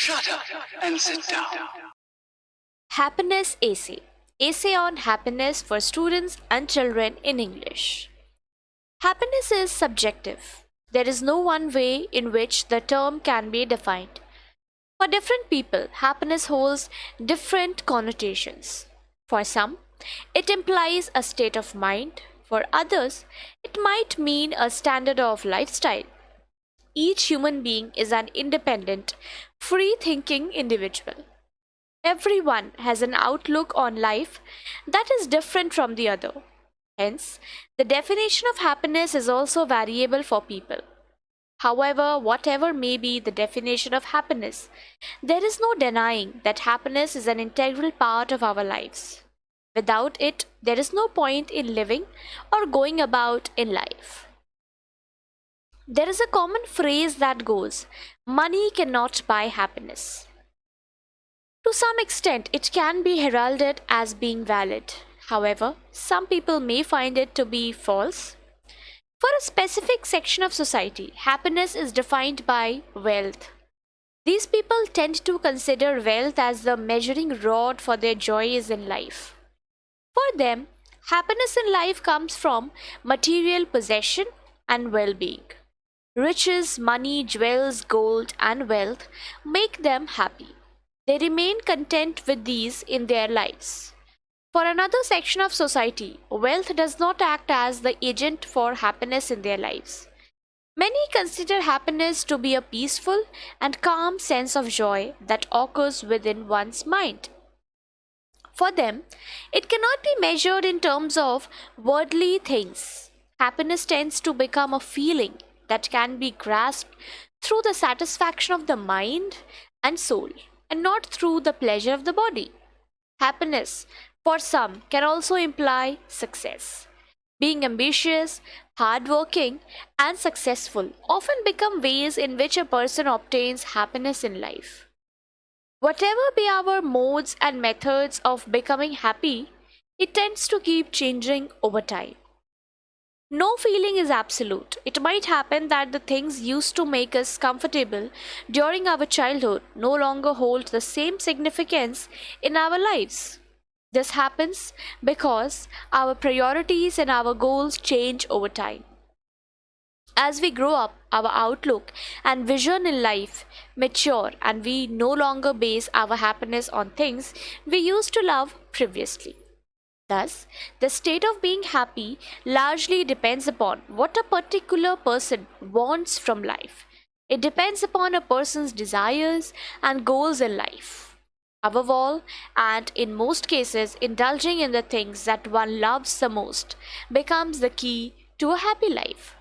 Shut up and sit down. Happiness Essay. Essay on happiness for students and children in English. Happiness is subjective. There is no one way in which the term can be defined. For different people, happiness holds different connotations. For some, it implies a state of mind. For others, it might mean a standard of lifestyle. Each human being is an independent, free thinking individual. Everyone has an outlook on life that is different from the other. Hence, the definition of happiness is also variable for people. However, whatever may be the definition of happiness, there is no denying that happiness is an integral part of our lives. Without it, there is no point in living or going about in life. There is a common phrase that goes, "Money cannot buy happiness." To some extent, it can be heralded as being valid. However, some people may find it to be false. For a specific section of society, happiness is defined by wealth. These people tend to consider wealth as the measuring rod for their joys in life. For them, happiness in life comes from material possession and well-being. Riches, money, jewels, gold, and wealth make them happy. They remain content with these in their lives. For another section of society, wealth does not act as the agent for happiness in their lives. Many consider happiness to be a peaceful and calm sense of joy that occurs within one's mind. For them, it cannot be measured in terms of worldly things. Happiness tends to become a feeling that can be grasped through the satisfaction of the mind and soul, and not through the pleasure of the body. Happiness, for some, can also imply success. Being ambitious, hardworking, and successful often become ways in which a person obtains happiness in life. Whatever be our modes and methods of becoming happy, it tends to keep changing over time. No feeling is absolute. It might happen that the things used to make us comfortable during our childhood no longer hold the same significance in our lives. This happens because our priorities and our goals change over time. As we grow up, our outlook and vision in life mature, and we no longer base our happiness on things we used to love previously. Thus, the state of being happy largely depends upon what a particular person wants from life. It depends upon a person's desires and goals in life. Above all, and in most cases, indulging in the things that one loves the most becomes the key to a happy life.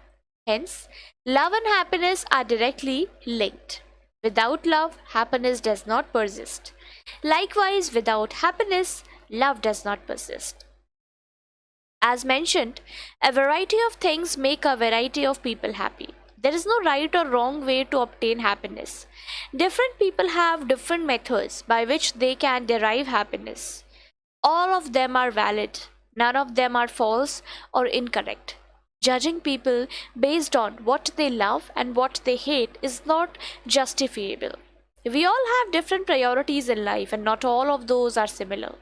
Hence, love and happiness are directly linked. Without love, happiness does not persist. Likewise, without happiness, love does not persist. As mentioned, a variety of things make a variety of people happy. There is no right or wrong way to obtain happiness. Different people have different methods by which they can derive happiness. All of them are valid. None of them are false or incorrect. Judging people based on what they love and what they hate is not justifiable. We all have different priorities in life, and not all of those are similar.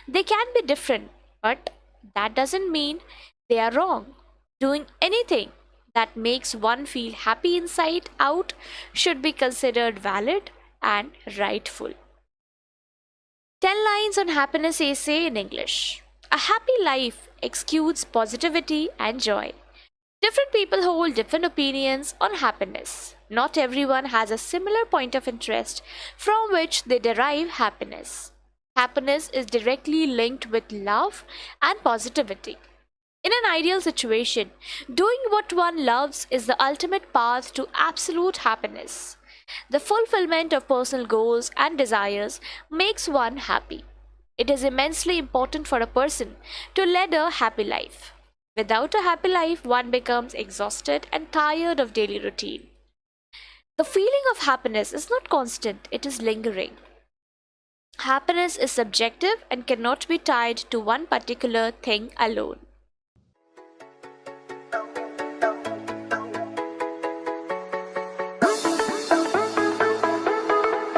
They can be different, but that doesn't mean they are wrong. Doing anything that makes one feel happy inside out should be considered valid and rightful. 10 lines on happiness essay in English. A happy life exudes positivity and joy. Different people hold different opinions on happiness. Not everyone has a similar point of interest from which they derive happiness. Happiness is directly linked with love and positivity. In an ideal situation, doing what one loves is the ultimate path to absolute happiness. The fulfillment of personal goals and desires makes one happy. It is immensely important for a person to lead a happy life. Without a happy life, one becomes exhausted and tired of daily routine. The feeling of happiness is not constant, it is lingering. Happiness is subjective and cannot be tied to one particular thing alone.